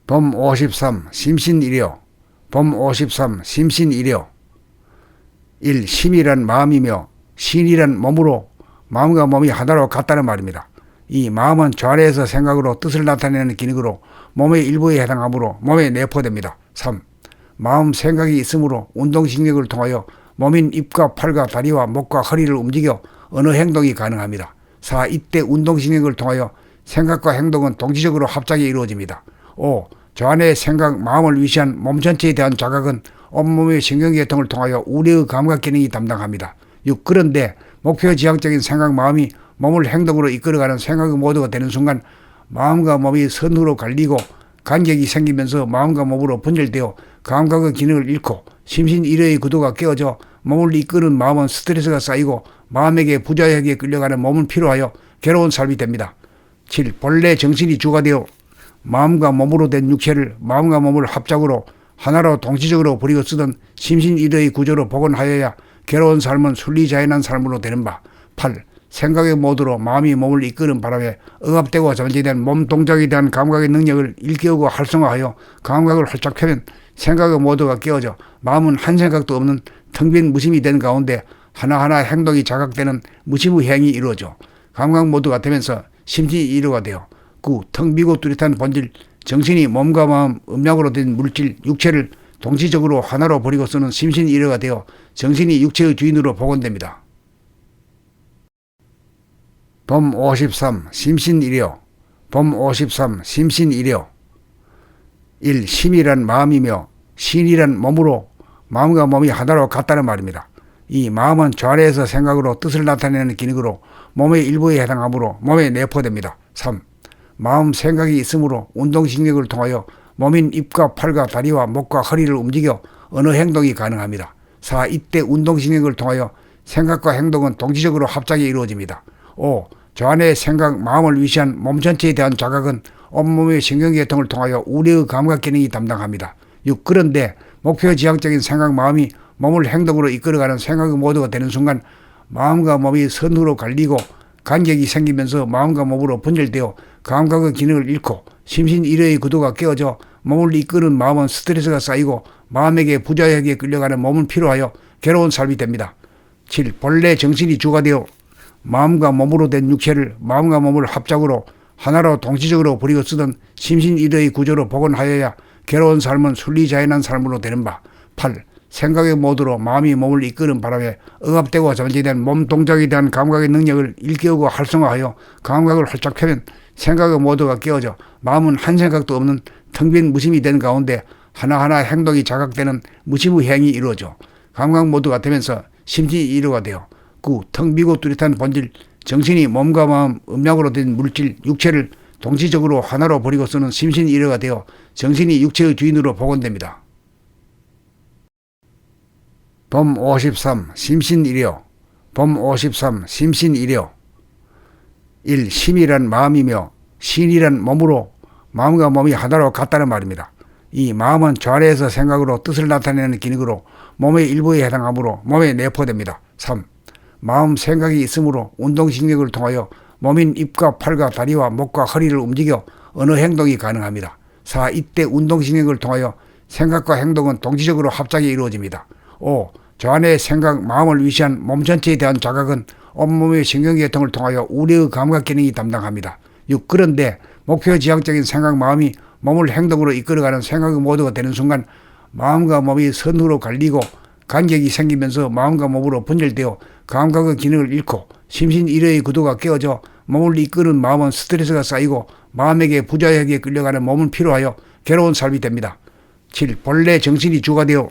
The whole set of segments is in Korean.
범 53 심신일여. 범 53 심신일여. 1. 심이란 마음이며 신이란 몸으로 마음과 몸이 하나로 같다는 말입니다. 이 마음은 좌뇌에서 생각으로 뜻을 나타내는 기능으로 몸의 일부에 해당하므로 몸에 내포됩니다. 3. 마음 생각이 있으므로 운동신경을 통하여 몸인 입과 팔과 다리와 목과 허리를 움직여 어느 행동이 가능합니다. 4. 이때 운동신경을 통하여 생각과 행동은 동시적으로 합작이 이루어집니다. 5. 좌뇌의 생각, 마음을 위시한 몸 전체에 대한 자각은 온몸의 신경계통을 통하여 우리의 감각 기능이 담당합니다. 6. 그런데 목표 지향적인 생각, 마음이 몸을 행동으로 이끌어가는 생각의 모드가 되는 순간 마음과 몸이 선으로 갈리고 간격이 생기면서 마음과 몸으로 분열되어 감각의 기능을 잃고 심신일여의 구도가 깨어져 몸을 이끄는 마음은 스트레스가 쌓이고 마음에게 부자하게 끌려가는 몸은 피로하여 괴로운 삶이 됩니다. 7. 본래 정신이 주가 되어 마음과 몸으로 된 육체를 마음과 몸을 합작으로 하나로 동시적으로 버리고 쓰던 심신일여의 구조로 복원하여야 괴로운 삶은 순리자연한 삶으로 되는 바. 8. 생각의 모드로 마음이 몸을 이끄는 바람에 억압되고 잠재된 몸 동작에 대한 감각의 능력을 일깨우고 활성화하여 감각을 활짝 펴면 생각의 모드가 깨어져 마음은 한 생각도 없는 텅 빈 무심이 된 가운데 하나하나 행동이 자각되는 무심의 행위 이루어져 감각 모드가 되면서 심신일여가 되어 9. 텅 비고 뚜렷한 본질, 정신이 몸과 마음, 음양으로 된 물질, 육체를 동시적으로 하나로 버리고 쓰는 심신일여가 되어 정신이 육체의 주인으로 복원됩니다. 범 53 심신일여. 범 53 심신일여. 1. 심이란 마음이며 신이란 몸으로 마음과 몸이 하나로 같다는 말입니다. 이 마음은 좌뇌에서 생각으로 뜻을 나타내는 기능으로 몸의 일부에 해당하므로 몸에 내포됩니다. 3. 마음 생각이 있으므로 운동신경을 통하여 몸인 입과 팔과 다리와 목과 허리를 움직여 어느 행동이 가능합니다. 4. 이때 운동신경을 통하여 생각과 행동은 동시적으로 합작이 이루어집니다. 5. 좌뇌의 생각, 마음을 위시한 몸 전체에 대한 자각은 온몸의 신경계통을 통하여 우리의 감각 기능이 담당합니다. 6. 그런데 목표 지향적인 생각, 마음이 몸을 행동으로 이끌어가는 생각의 모드가 되는 순간 마음과 몸이 선으로 갈리고 간격이 생기면서 마음과 몸으로 분열되어 감각의 기능을 잃고 심신일여의 구도가 깨어져 몸을 이끄는 마음은 스트레스가 쌓이고 마음에게 부자하게 끌려가는 몸은 피로하여 괴로운 삶이 됩니다. 7. 본래 정신이 주가 되어 마음과 몸으로 된 육체를 마음과 몸을 합작으로 하나로 동시적으로 버리고 쓰던 심신일여의 구조로 복원하여야 괴로운 삶은 순리자연한 삶으로 되는 바. 8. 생각의 모드로 마음이 몸을 이끄는 바람에 억압되고 잠재된 몸 동작에 대한 감각의 능력을 일깨우고 활성화하여 감각을 활짝 펴면 생각의 모드가 깨어져 마음은 한 생각도 없는 텅 빈 무심이 된 가운데 하나하나 행동이 자각되는 무심의 행위 이루어져 감각 모드가 되면서 심신일여가 되어 9. 텅 비고 뚜렷한 본질, 정신이 몸과 마음, 음양으로 된 물질, 육체를 동시적으로 하나로 버리고 쓰는 심신일여가 되어 정신이 육체의 주인으로 복원됩니다. 범 53 심신일여. 범 53 심신일여. 1. 심이란 마음이며 신이란 몸으로 마음과 몸이 하나로 같다는 말입니다. 이 마음은 좌뇌에서 생각으로 뜻을 나타내는 기능으로 몸의 일부에 해당하므로 몸에 내포됩니다. 3. 마음 생각이 있으므로 운동신경을 통하여 몸인 입과 팔과 다리와 목과 허리를 움직여 어느 행동이 가능합니다. 4. 이때 운동신경을 통하여 생각과 행동은 동시적으로 합작이 이루어집니다. 5. 좌뇌의 생각, 마음을 위시한 몸 전체에 대한 자각은 온몸의 신경계통을 통하여 우리의 감각 기능이 담당합니다. 6. 그런데 목표 지향적인 생각, 마음이 몸을 행동으로 이끌어가는 생각의 모드가 되는 순간 마음과 몸이 선으로 갈리고 간격이 생기면서 마음과 몸으로 분열되어 감각의 기능을 잃고 심신일여의 구도가 깨어져 몸을 이끄는 마음은 스트레스가 쌓이고 마음에게 부자하게 끌려가는 몸은 피로하여 괴로운 삶이 됩니다. 7. 본래 정신이 주가 되어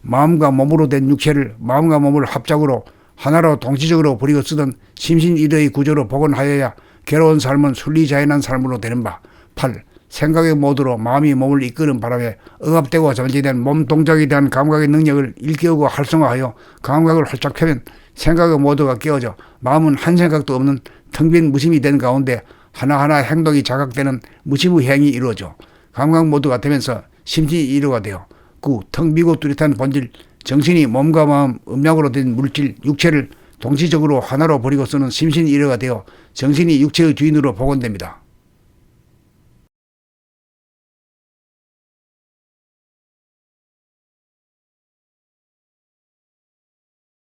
마음과 몸으로 된 육체를 마음과 몸을 합작으로 하나로 동시적으로 버리고 쓰던 심신일여의 구조로 복원하여야 괴로운 삶은 순리자연한 삶으로 되는 바. 8. 생각의 모드로 마음이 몸을 이끄는 바람에 억압되고 잠재된 몸 동작에 대한 감각의 능력을 일깨우고 활성화하여 감각을 활짝 펴면 생각의 모드가 깨어져 마음은 한 생각도 없는 텅 빈 무심이 된 가운데 하나하나 행동이 자각되는 무심의 행위 이루어져 감각 모드가 되면서 심신일여가 되어 9. 텅 비고 뚜렷한 본질, 정신이 몸과 마음, 음양으로 된 물질, 육체를 동시적으로 하나로 버리고 쓰는 심신일여가 되어 정신이 육체의 주인으로 복원됩니다.